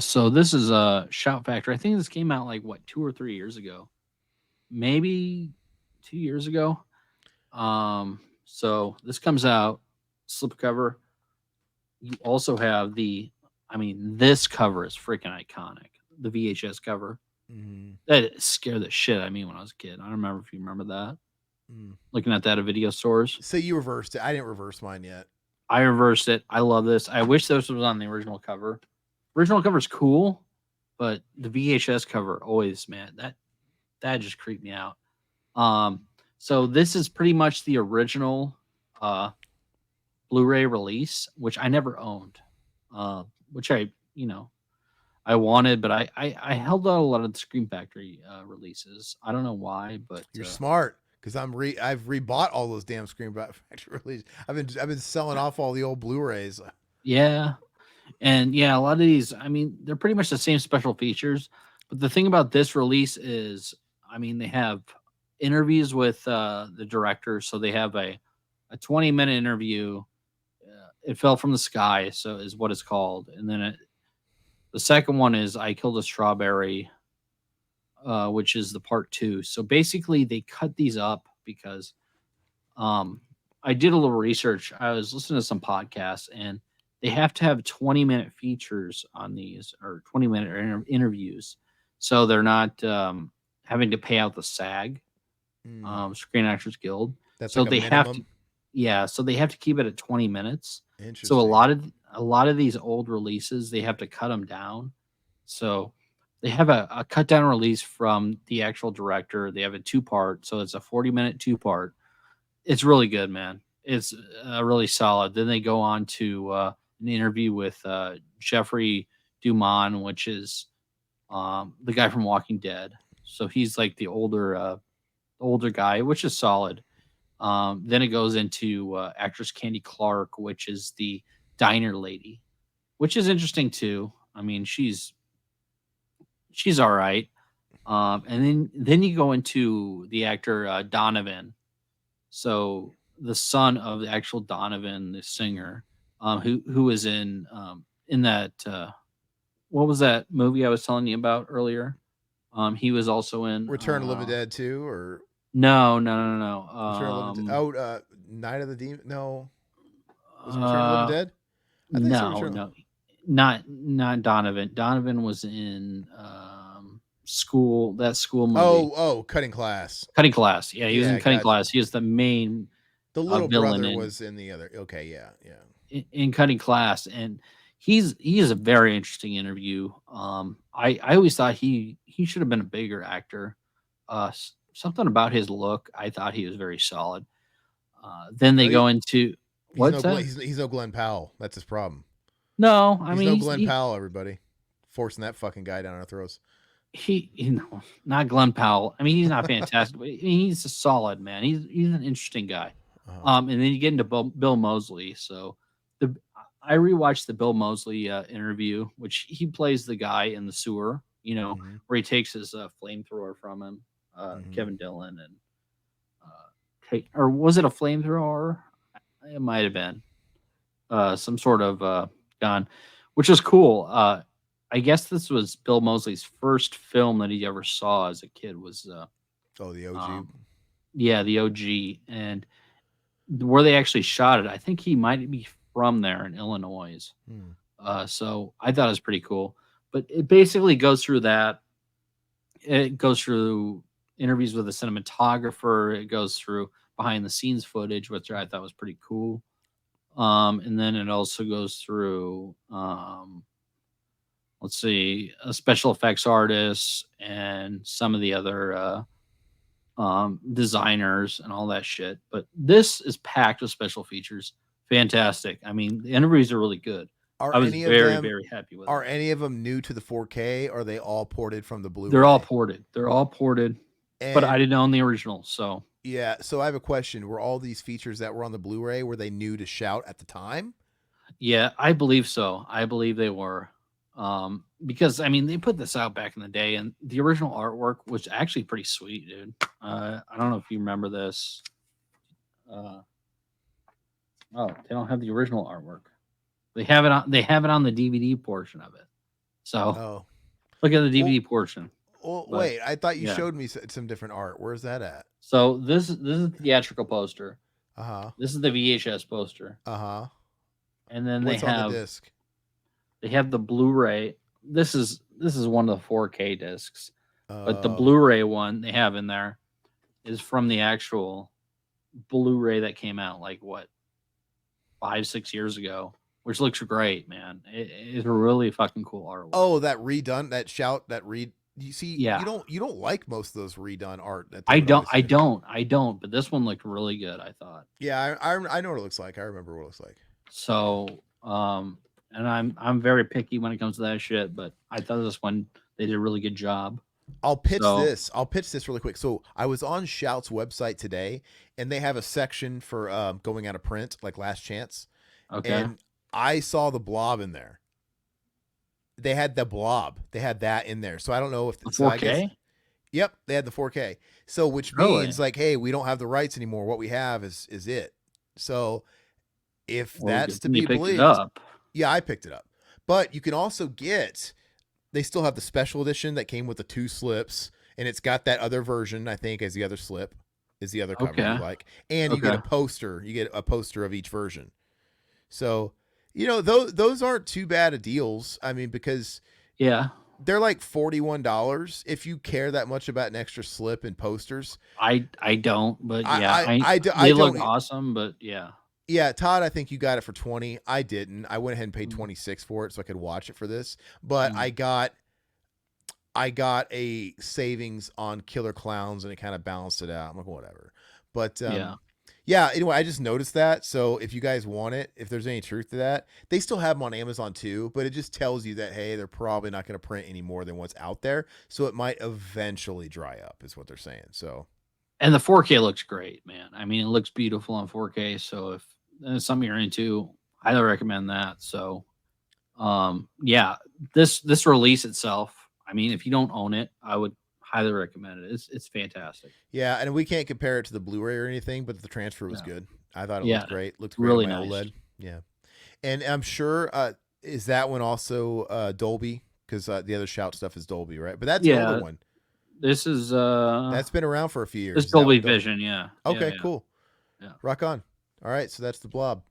So this is a Shout Factor. I think this came out like what 2 or 3 years ago, maybe 2 years ago. So this comes out slipcover. You also have I mean, this cover is freaking iconic. The VHS cover Mm-hmm. that scared the shit out of me when I was a kid. I don't remember if you remember that. Mm. Looking at that at video stores, So you reversed it. I didn't reverse mine yet. I reversed it. I love this. I wish this was on the original cover. Original cover is cool, but the VHS cover always, man, that just creeped me out. Um, so this is pretty much the original uh Blu-ray release, which I never owned. Uh, which I wanted, but I held out a lot of the Scream Factory releases. I don't know why, but You're smart because I've rebought all those damn Scream Factory releases. I've been selling off all the old Blu-rays. yeah, and yeah, a lot of these. I mean, they're pretty much the same special features, but the thing about this release is, I mean, they have interviews with the director, so they have a 20-minute interview. It fell from the sky, so is what it's called, and then the second one is I killed a strawberry, which is the part two. So basically, they cut these up because um, I did a little research. I was listening to some podcasts, and they have to have 20-minute features on these or 20-minute interviews, so they're not having to pay out the SAG, Mm. Screen Actors Guild. That's So like a they have to, minimum. yeah. So they have to keep it at 20 minutes. So Interesting. a lot of these old releases, they have to cut them down. So they have a cut down release from the actual director. They have a two part, so it's a 40-minute two part. It's really good, man. It's really solid. Then they go on to an interview with Jeffrey Duman, which is the guy from Walking Dead. So he's like the older guy, which is solid. Then it goes into actress Candy Clark, which is the diner lady, which is interesting too. I mean, she's all right. And then you go into the actor Donovan, so the son of the actual Donovan, the singer, who was in that what was that movie I was telling you about earlier? He was also in Return of the Living Dead 2 or no. Return of the Living Dead. Oh, Night of the Demon. No, was it Return of the Living Uh Dead? I think so. no, no. Not Donovan. Donovan was in school, that school movie. Cutting Class. Cutting Class. Yeah, he was in Yeah, Cutting gotcha. Class. He was the main The little villain brother in was in the other. Okay, yeah, yeah. Cutting Class, and he is a very interesting interview. I always thought he should have been a bigger actor. Something about his look, I thought he was very solid. Then No, they go into what's that? He's no Glenn Powell. That's his problem. No, I He's mean no Glenn Powell. Everybody forcing that fucking guy down our throats. he you know not Glenn Powell. I mean he's not fantastic, but I mean, he's a solid man. He's an interesting guy. Uh-huh. And then you get into Bill Moseley. So the I rewatched the Bill Moseley interview, which he plays the guy in the sewer. Mm-hmm. Where he takes his flamethrower from him, Mm-hmm. Kevin Dillon, and or was it a flamethrower? It might have been some sort of gun, which is cool. I guess this was Bill Moseley's first film that he ever saw as a kid. Was Oh, the OG. um, yeah, the OG, and where they actually shot it. I think he might be from there in Illinois. Hmm. So I thought it was pretty cool. But it basically goes through that. It goes through interviews with a cinematographer. It goes through behind the scenes footage, which I thought was pretty cool. And then it also goes through, let's see, a special effects artists and some of the other designers and all that shit. But this is packed with special features. Fantastic. I mean, the interviews are really good. Are I was any of very, them very happy with are it. any of them new to the 4K? Or are they all ported from the They're all Blu-ray? ported. They're all ported, but I And didn't own the original. So, yeah, so I have a question. Were all these features that were on the Blu-ray were they new to Shout at the time? yeah, I believe so. I believe they were. Because I mean, they put this out back in the day, and the original artwork was actually pretty sweet, dude. I don't know if you remember this. Uh, oh, they don't have the original artwork. They have it on. They have it on the DVD portion of it. So Oh, look at the well, DVD portion. But wait. I thought you yeah. showed me some different art. Where's that at? So this is the theatrical poster. Uh huh. This is the VHS poster. Uh huh. And then What's on the disc? they have the Blu-ray. This is one of the 4K discs. But the Oh, Blu-ray one they have in there is from the actual Blu-ray that came out like what 5 6 years ago, which looks great, man. It's really fucking cool artwork. oh, that redone, that shout, that read. You see, Yeah, you don't like most of those redone art that they I would don't, always I do. don't, I don't. But this one looked really good. I thought Yeah, I know what it looks like. I remember what it looks like. so. And I'm very picky when it comes to that shit. But I thought this one they did a really good job. I'll pitch So this. I'll pitch this really quick. So I was on Shout's website today, and they have a section for going out of print, like Last Chance, okay, and I saw the Blob in there. They had the Blob. They had that in there. So I don't know if the so. I guess 4K. yep, they had the 4K. So which Really? means like, hey, we don't have the rights anymore. What we have is it. So if Well, that's good to thing you be picked it believed, up. yeah, I picked it up. But you can also get. They still have the special edition that came with the 2 slips, and it's got that other version. I think as the other slip is the other cover if you Okay. like, and you get Okay. a poster. You get a poster of each version. So those aren't too bad of deals. I mean, because Yeah. they're like $41 if you care that much about an extra slip and posters. I don't, but yeah, I they look don't. awesome, but yeah. Yeah, Todd, I think you got it for 20. I didn't. I went ahead and paid Mm, 26 for it so I could watch it for this. But mm, I got a savings on Killer Clowns and it kind of balanced it out. I'm like, whatever. But yeah. yeah, anyway, I just noticed that. So if you guys want it, if there's any truth to that, they still have them on Amazon too, but it just tells you that, hey, they're probably not going to print any more than what's out there. So it might eventually dry up, is what they're saying. So And the 4K looks great, man. I mean, it looks beautiful on 4K. So if it's something you're into, highly recommend that. So, yeah, this release itself. I mean, if you don't own it, I would highly recommend it. It's fantastic. yeah, and we can't compare it to the Blu-ray or anything, but the transfer was Yeah, good. I thought it yeah, looked great. Looked great on really my nice. OLED. Yeah. And I'm sure is that one also Dolby? Because the other Shout stuff is Dolby, right? But that's an older Yeah, one. this is That's been around for a few this years. Is that Dolby one Dolby? Vision. Yeah, yeah, Okay, yeah, cool. yeah. Rock on. All right, so that's the Blob.